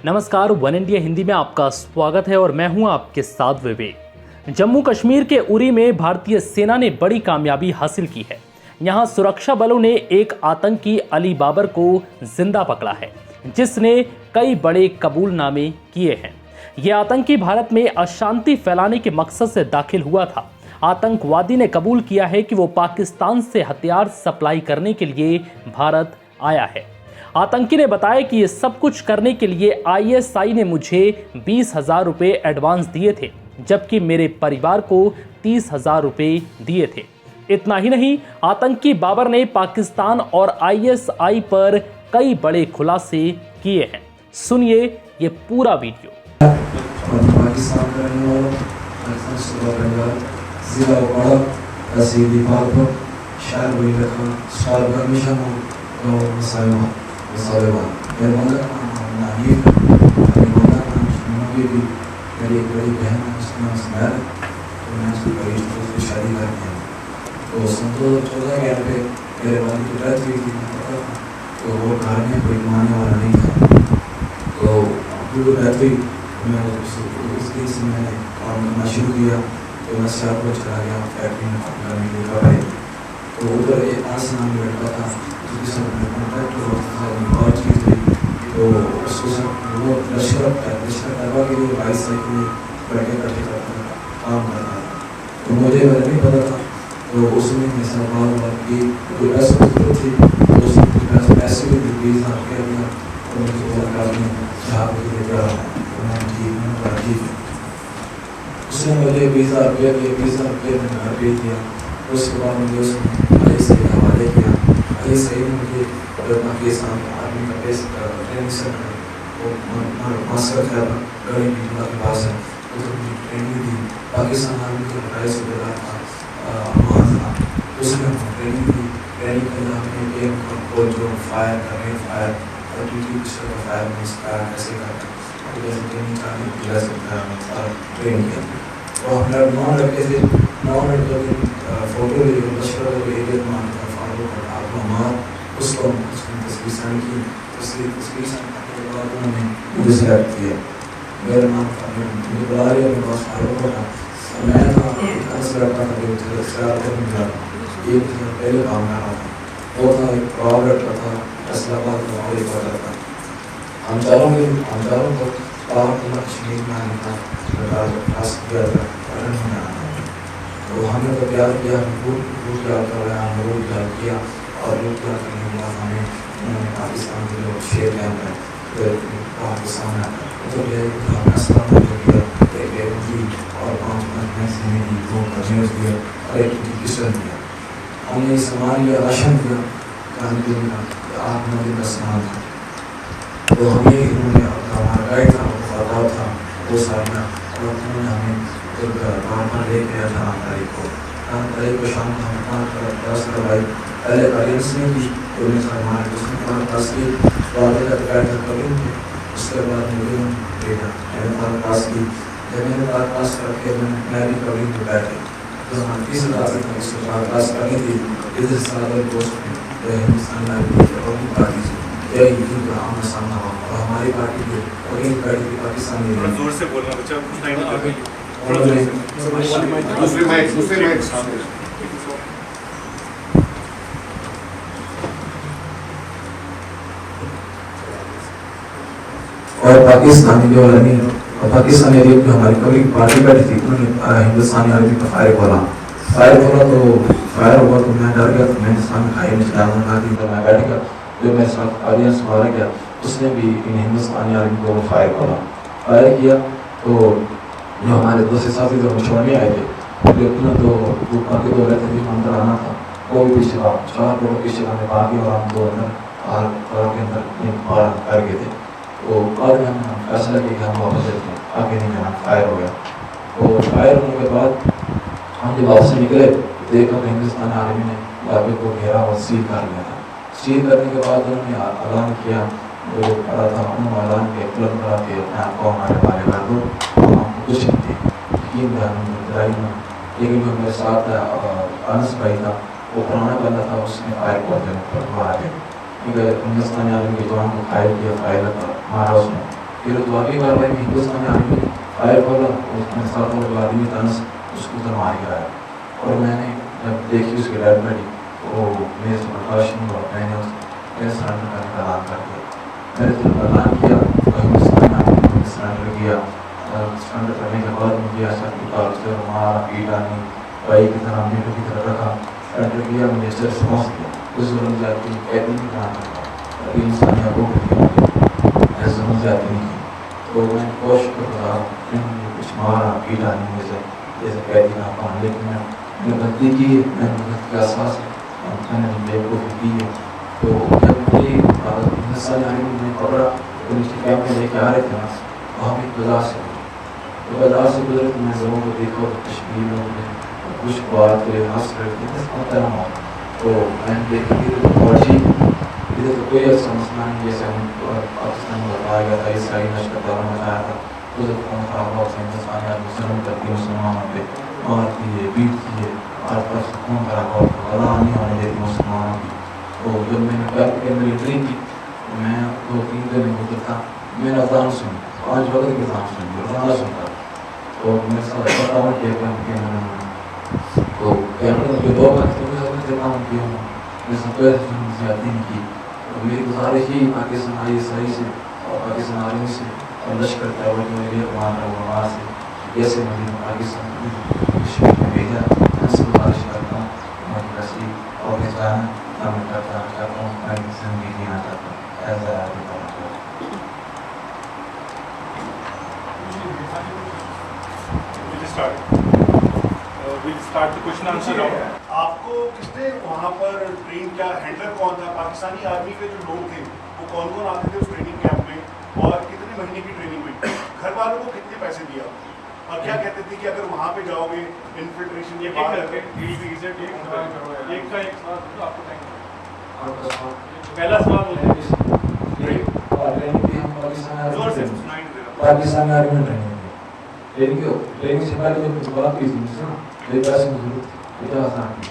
नमस्कार, one India Hindi में आपका स्वागत है और मैं हूं आपके साथ विवेक। जम्मू कश्मीर के उरी में भारतीय सेना ने बड़ी कामयाबी हासिल की है। यहां सुरक्षा बलों ने एक आतंकी अली बाबर को जिंदा पकड़ा है, जिसने कई बड़े कबूलनामे किए हैं। यह आतंकी भारत में अशांति फैलाने के मकसद से दाखिल हुआ था। आतंकवादी ने कबूल किया है कि वो पाकिस्तान से हथियार सप्लाई करने के लिए भारत आया है। आतंकी ने बताया कि ये सब कुछ करने के लिए आईएसआई ने मुझे 20,000 रुपये एडवांस दिए थे, जबकि मेरे परिवार को 30,000 रुपये दिए थे। इतना ही नहीं, आतंकी बाबर ने पाकिस्तान और आईएसआई पर कई बड़े खुलासे किए हैं। सुनिए ये पूरा वीडियो। मेरी एक बड़ी बहन है, उसका नाम स्मैल, तो मैं उसकी बड़ी उसकी शादी कर दिया। तो 2014 के पे मेरे वाली की डेथ हुई थी, तो वो घर में कोई मानने वाला नहीं था। तो वो डेथ हुई, मैं उसके से मैंने काम करना शुरू किया। तो मैं सियालकोट चला गया, फैक्ट्री में काम करने के लिए। तो उधर एक आसन नाम लड़का था, जिसके साथ मैंने कॉन्टैक्ट हुआ, बात की थी। तो उसको वो लश्कर तलवा के लिए 22 साल के लिए लड़के इकट्ठे करता था, काम करता था। तो मुझे नहीं पता था, तो उसने मेरे साथ बात की। तो ऐसा कुछ थी, तो उसने पैसे भी 20,000 रुपये दिया, और मुझे सरकार ने जहाँ पे दिया, तो मैं ठीक है। उसने मुझे 20,000 रुपये दिए, 20,000 रुपये मैंने घर भेज दिया। उसके बाद मुझे उसने ISI के हवाले किया। ISI ने मुझे पाकिस्तान आर्मी का बेस ट्रेनिंग सेंटर मास्टर था, गड़ी मीडिया के पास है, उधर मुझे ट्रेनिंग दी। पाकिस्तान आर्मी के 28 सूबेदार था, वहाँ था, उसने ट्रेनिंग दी। ट्रेनिंग के लिए हमें एम को जो फायर करें, फायर और ड्यूटी पिस्टल का फायर में फायर कैसे करना, और जैसे ट्रेनिंग करने की ट्रेनिंग किया। तो हम लोग 9 लड़के थे, 9 लड़कों की फ़ोटो ली, लश्कर को एक मान था फारूक और आपको मार, उसको तस्वीर साइन की। तस्वीर साइन करने के बाद उन्होंने मुझे सेलेक्ट किया। मेरा नाम था, मुझे बुला लिया, मेरे पास फारूक था। मैं था ऐसा लड़का था जो सियालकोट में मिला, एक पहले काम कर रहा था। वो था एक प्रॉब लड़का था, फैसलाबाद का और एक वाला था। हम चारों को कश्मीर में आने का प्रयास किया था, पढ़ने में आना था। तो हमने तो प्यार किया, रूट याद करवाया, हमने रूट याद किया, और रूट याद करने के बाद हमें उन्होंने पाकिस्तान के जो शेर कैम्प है पाकिस्तान में तो फैसला किया, एक दी और 5 मैगजीन दी, 2 कंटेनर्स दिया और एक पिस्टल दिया। हमने सामान लिया, राशन दिया, खाने पीने का 8-9 दिन का सामान था। तो हमें इन्होंने हमारा गाइड था, वफादार था, वो सारियाँ, और उन्होंने हमें बाहर ले गया था 8 तारीख को। 8 तारीख को शाम को हमें 5 क्लास करवाई। पहले ऑडियंस में भी हमारे उसमें क्लास की वाले का करें थे। उसके बाद मुझे भेजा, मैंने क्लास की। जब मैंने क्लास करके मैं भी कवरिंग पे बैठे, तो हमारी 30 क्लास करनी थी। इधर सारे दोस्त हिंदुस्तान पार्टी से का आमना सामना हुआ, और हमारी पार्टी की पार्टी की पाकिस्तानी जोर से बोलना बच्चा और पाकिस्तानी जो लड़ी और पाकिस्तानी अरब जो हमारी कभी पार्टी बैठी थी, उन्होंने हिंदुस्तानी अरबी का फायर खोला। तो फायर हुआ तो मैं डर गया, तो मैं हिंदुस्तान में खाई में डालना लगा दी। तो मैं बैठ गया, जो मेरे साथ ऑडियंस मारा गया, उसने भी इन हिंदुस्तानी आर्मी को फायर खोला। फायर किया तो जो हमारे दूसरे साथी जो छोड़ने आए थे, जो दो रहते थे, अंदर आना था, वो भी पीछे 4 लोग पीछे आने बाकी, और हम 2 अंदर के अंदर कर गए थे। तो बाद में हमने फैसला किया कि हम वापस चलते हैं, आगे नहीं जाना। फायर हो गया। तो फायर होने के बाद हम जब वापस निकले, देखा तो हिंदुस्तान आर्मी ने इलाके को घेरा और सील कर लिया था। सील करने के बाद उन्होंने ऐलान किया, जो खड़ा था उन्होंने ऐलान किया, तुरंत कहा कि अपने आप को हमारे बारे कर दो, हमको कुछ नहीं थे, यकीन लड़ाई में। लेकिन जो मेरे साथ अनस भाई था, वो पुराना बंदा था, उसने फायर कर दिया, मारा गया। क्योंकि हिंदुस्तानी आर्मी के जवान को फायर किया, फायर मारा उसने। پھر واقعی کاروائی میں ہندوستانی آرمی فائر کھولا، میرے ساتھ وہ آدمی تھا اس کو ادھر مار گیا. اور میں نے جب دیکھی اس کی ڈیڈ باڈی وہ میرے سے برداشت نہیں ہوا، میں نے میرے سرنڈر کرنے کا اعلان کر دیا. میں نے جب اعلان کیا ہندوستانی آرمی نے سرنڈر کیا. سرنڈر کرنے کے بعد مجھے ایسا اتار سے مارا پیٹا نہیں، بھائی کی طرح میرے کی طرح رکھا. سرنڈر کیا، مجھے چرچ پہنچ گیا. اس ظلم زیادتی قیدی نہیں بنا سکتا، ابھی انسانی حقوق کی مجھے ظلم زیادتی نہیں کی. تو میں کوشش کرتا رہا ہوں، مجھے کچھ مارا پیٹا نہیں جیسے قیدی نہ پانا، لیکن میں نے غلطی کی ہے، میں نے غلطی کا احساس ہے، میں نے بےوقوفی کی ہے. تو جب مجھے ہندوستانی آرمی نے پکڑا تو نیچے کیمپ میں لے کے آ رہے تھے نا، وہاں بھی بازار سے گزرے تو میں لوگوں کو دیکھا تو کشمیر لوگوں نے کچھ بات کے ہنس رہے تھے محترم ہو. تو میں نے دیکھا کہ فوجی ادھر تو کوئی ایسا مسئلہ نہیں جیسے ہم پاکستان میں بتایا گیا تھا، اسرائیل لشکر داروں مچایا تھا. ادھر کون خراب سے ہندوستانی آدمی ظلم کرتی ہے، مسلمانوں پہ مارتی ہے، پیٹتی ہے، آس پاس خون خراب غذا نہیں ہونے دیتی مسلمانوں کی. تو جب میں نے کیمپ کے اندر انٹری کی، میں 2-3 دن میں گزرتا، میں نے اذان سنی، 5 وقت کی اذان سنی، روزانہ سنتا. تو میرے ساتھ تعاون کیا کیمپ کے اندر. تو کیمپ میں جو 2 گھنٹے سے تعاون کیا ہوں، میرے ساتھ کوئی زیادتی نہیں کی. تو میری گزارش یہی پاکستان آئی صحیح سے اور پاکستان آرمی سے اور لشکر طیبہ جو میرے کمانڈر ہے وہاں سے جیسے مجھے پاکستان کشمیر میں بھیجا، میں سے گزارش کرتا ہوں مجھے کسی اور کے جانا نہ میں کرتا چاہتا ہوں، میں زندگی جینا چاہتا ہوں ایسا آدمی کرنا چاہتا ہوں. We'll start the question answer round. آپ کو کس نے وہاں پر ٹرین کیا، ہینڈلر کون تھا؟ پاکستانی آرمی کے جو لوگ تھے وہ کون کون آتے تھے اس ٹریننگ کیمپ میں، اور کتنے مہینے کی ٹریننگ ہوئی؟ گھر والوں کو کتنے پیسے دیا اور کیا کہتے تھے کہ اگر وہاں پہ جاؤ گے انفلٹریشن کے بعد پہلا سوال پاکستان آرمی میں ٹریننگ سے پہلے جو بات کی تھی مجھ سے نا، میرے پیسے کی ضرورت تھی 50,000 کی.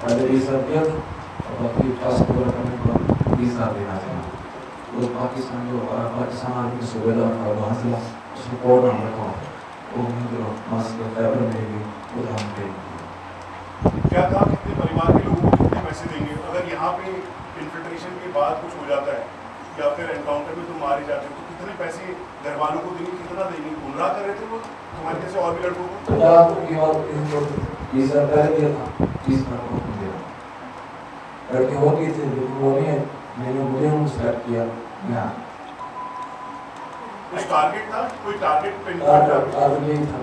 پہلے 20,000 دیا تھا اور باقی ٹاسک پورا کرنے کے بعد 20,000 دینا تھا. تو پاکستان آرمی کے صوبیدار تھا وہاں سے اس کو کوڈ نام رکھا وہ مجھے ماسک خیبر میں گئی وہ ہم پہ کیا کہا کتنے پریوار کے لوگوں کو کتنے پیسے دیں گے اگر یہاں پہ انفلٹریشن کے بعد کچھ ہو جاتا ہے یا پھر انکاؤنٹر میں تم مارے جاتے ہیں تو کتنے پیسے گھر والوں کو دیں گے، کتنا دیں گے؟ گمراہ کر رہے تھے وہ تمہارے جیسے اور بھی لڑکوں کو؟ 20,000 پہلے دیا تھا، 30,000 کو دیا. لڑکے ہو گئے تھے لیکن وہ نہیں ہے، میں نے مجھے ان کو سلیکٹ کیا. میں کچھ ٹارگیٹ تھا، کوئی ٹارگیٹ پہ نہیں تھا.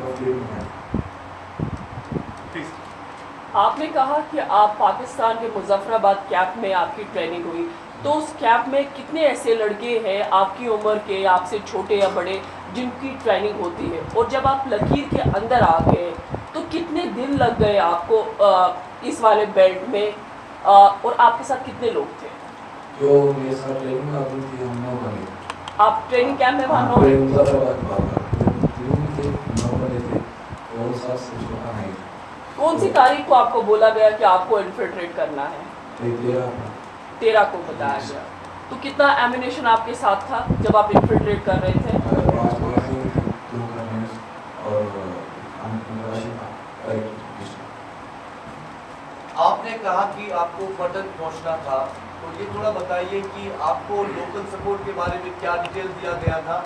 آپ نے کہا کہ آپ پاکستان کے مظفر آباد کیمپ میں آپ کی ٹریننگ ہوئی، تو اس کیمپ میں کتنے ایسے لڑکے ہیں آپ کی عمر کے، آپ سے چھوٹے یا بڑے، جن کی ٹریننگ ہوتی ہے؟ اور جب آپ لکیر کے اندر آ گئے تو کتنے دن لگ گئے آپ کو اس والے بیلٹ میں، اور آپ کے ساتھ کتنے لوگ تھے؟ جو میرے ساتھ ٹریننگ میں آتی تھی ہم 9 بنے. آپ ٹریننگ کیمپ میں وہاں 9 کون سی تاریخ کو آپ کو بولا گیا کہ آپ کو انفلٹریٹ کرنا ہے؟ 13 کو بتایا گیا. تو کتنا ایمونیشن آپ کے ساتھ تھا جب آپ انفلٹریٹ کر رہے تھے؟ آپ نے کہا کہ آپ کو پٹن پہنچنا تھا، تو یہ تھوڑا بتائیے کہ آپ کو لوکل سپورٹ کے بارے میں کیا ڈیٹیل دیا گیا تھا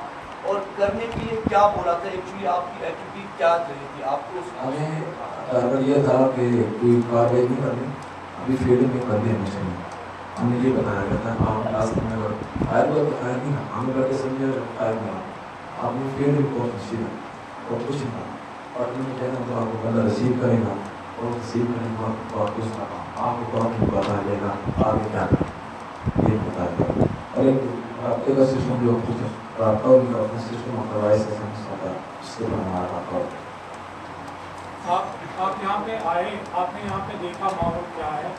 اور کرنے کے لیے کیا بولا تھا؟ ایکچولی آپ کی ایکٹیویٹی کیا رہی تھی؟ آپ کو ہمیں ٹارگیٹ یہ تھا کہ کوئی کاروائی نہیں کرنی، ابھی فیلڈ میں بندے ہمیں چاہیے. ہمیں یہ بتایا گیا تھا آپ لاسٹ میں اگر فائر کو بتایا نہیں نا، ہم کر کے سمجھے فائر میں آپ نے فیلڈ میں بہت اچھی ہے اور کچھ نہیں پٹن میں کہنا تو آپ کو بندہ ریسیو کرے گا اور ریسیو کرنے کے بعد بات کچھ نہ آپ کو بات نہیں بتایا جائے گا آگے کیا کریں یہ بتایا گیا. اور ایک رابطے کا سسٹم جو کچھ رابطہ بھی اپنے سسٹم اور وائس سسٹم ہوتا ہے اس کے بعد ہمارا رابطہ ہوتا ہے. آپ یہاں پہ آئے، آپ نے یہاں پہ دیکھا ماحول کیا ہے،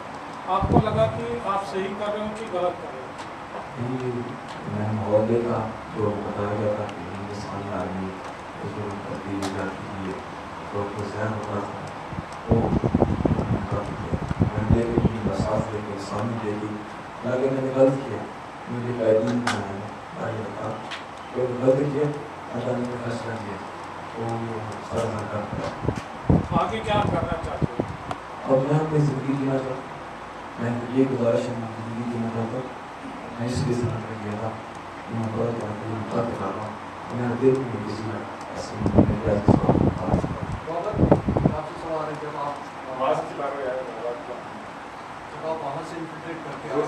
آپ کو لگا کہ آپ صحیح کر رہے ہو کہ غلط کر رہے ہو؟ میں ماحول دیکھا جو بتایا گیا تھا کہ ہندوستانی آرمی جو کرتی جاتی ہے تو ذہن ہوتا تھا وہ میں نے دیکھی بساس دیکھی سامنے دیکھی، لیکن میں نے غلط کیا، مجھے قیدی نہیں بنایا رکھا कोई गलती किए अदालत ने फैसला दिया तो सरकार का आगे क्या करना चाहते हो? अब मैं अपनी ज़िंदगी जीना चाहता हूँ। मैं ये गुजारिश है मैं ज़िंदगी जीना चाहता हूँ। मैं इसलिए सलाह कर गया था मैं बहुत बात कर रहा हूँ मैं दिल में किसी ऐसे बाबर आपसे सवाल है जब आप वहाँ से इन्फिल्ट्रेट करके आए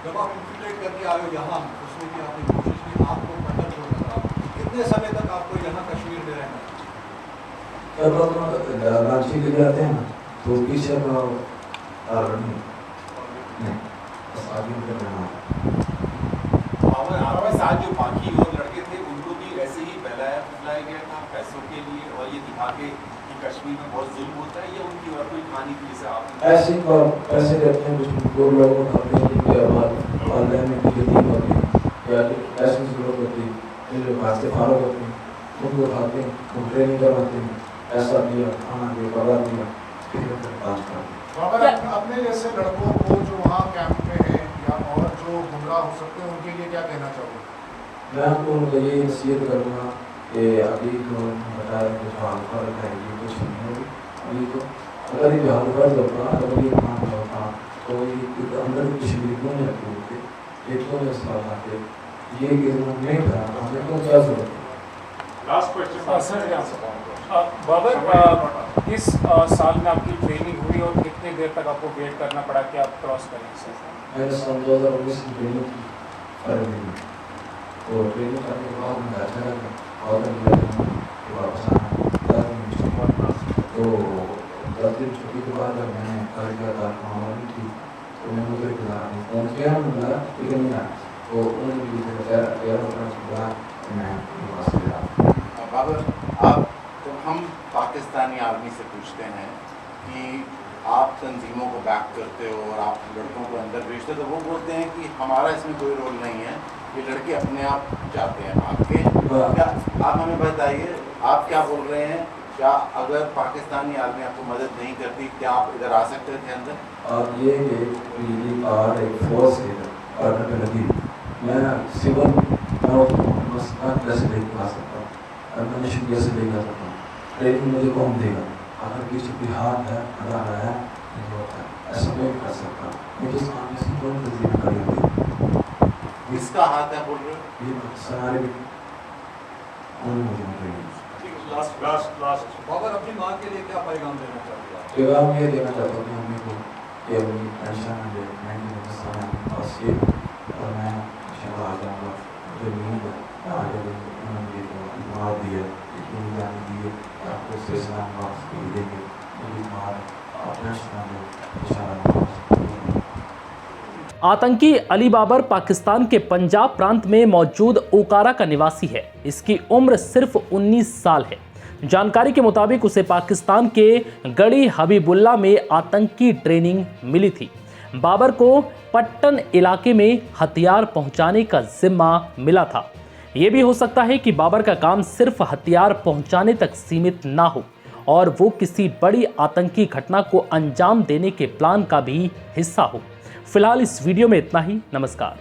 जब आप इन्फिल्ट्रेट करके आए हो यहाँ उसमें कि आपने कोशिश की आपको पता छोड़ना था कितने समय तक आपको यहाँ कश्मीर में रहना है? जब आप रांची के जाते हैं ना तो पीछे का नहीं बस आगे निकल रहा है। और आपके साथ जो बाकी और लड़के थे उनको भी ऐसे ही बहलाया फुसलाया गया था पैसों के लिए और ये दिखा के कि कश्मीर में बहुत जुल्म होता है या उनकी और कोई कहानी थी जिसे आप ऐसे पैसे देते हैं कुछ दो लोगों को अपने उनके ऑनलाइन में यतीम होते हैं या ऐसी जरूरत होती है जो बात से फारग होते हैं उनको उठाते हैं उनको ट्रेनिंग करवाते हैं ऐसा दिया खाना दिया पगार दिया फिर पास करते बाबर अपने जैसे लड़कों को जो वहाँ कैंप में है या और जो गुमराह हो सकते हैं उनके लिए क्या कहना चाहोगे? मैं आपको उनको ये नसीहत करूँगा कि अभी जो बता रहे हैं कुछ हाल फर्क है ये कुछ नहीं होगी अभी तो अगर ये हाल फर्क होता अगर ये काम होता तो ये अंदर कुछ बिल्कुल नहीं रखते होते ये क्यों नहीं सवाल आते ये कि नहीं था हमें क्यों क्या जरूरत है। लास्ट क्वेश्चन सर बाबर किस साल में आपकी ट्रेनिंग हुई और कितनी देर तक आपको वेट करना पड़ा कि आप क्रॉस करें सर? मैंने सन 2019 में ट्रेनिंग की फरवरी में तो ट्रेनिंग करने के बाद मैं घर चला गया और वापस आना तो 10 दिन छुट्टी के बाद जब मैंने घर गया था महामारी थी तो मैंने उधर फ़ोन किया मिला लेकिन नहीं आया तो उन्होंने भी मैं पास गया। बाबर आप जब हम पाकिस्तानी आर्मी से पूछते हैं कि आप तंजीमों को बैक करते हो और आप लड़कों को अंदर भेजते हो तो वो बोलते हैं कि हमारा इसमें कोई रोल नहीं है ये लड़के अपने आप जाते हैं भाग के। क्या आप हमें बताइए आप क्या बोल रहे हैं क्या अगर पाकिस्तानी आर्मी आपको मदद नहीं करती क्या आप इधर आ सकते थे अंदर? और ये बिजली और एक फोर्स है ऑर्डर पे लगी मैं सिविल कैसे लेके आ सकता हूँ एडमिनिस्ट्रेशन कैसे लेके आ सकता हूँ ट्रेनिंग मुझे कौन देगा अगर किसी भी हाथ है अदा है ऐसा मैं कर सकता हूँ मुझे सामने से कौन तस्वीर करी हुई किसका हाथ है बोल रहे हो? ये सारे मुझे लास्ट बाबर अपनी माँ के लिए क्या पैगाम देना चाहते हो? पैगाम ये देना चाहता हूँ कि मम्मी को कि अपनी टेंशन में दे मैं पास ये और मैं इंशाल्लाह आ जाऊँगा मुझे नींद है आगे उन्होंने मार दिया इतनी जान दी है आपको से सलाम वापस भी देंगे मेरी मार अपना सुना दो इंशाल्लाह। आतंकी अली बाबर पाकिस्तान के पंजाब प्रांत में मौजूद ओकारा का निवासी है। इसकी उम्र सिर्फ 19 साल है। जानकारी के मुताबिक उसे पाकिस्तान के गढ़ी हबीबुल्ला में आतंकी ट्रेनिंग मिली थी। बाबर को पट्टन इलाके में हथियार पहुंचाने का जिम्मा मिला था। ये भी हो सकता है कि बाबर का काम सिर्फ हथियार पहुंचाने तक सीमित ना हो और वो किसी बड़ी आतंकी घटना को अंजाम देने के प्लान का भी हिस्सा हो। फिलहाल इस वीडियो में इतना ही। नमस्कार।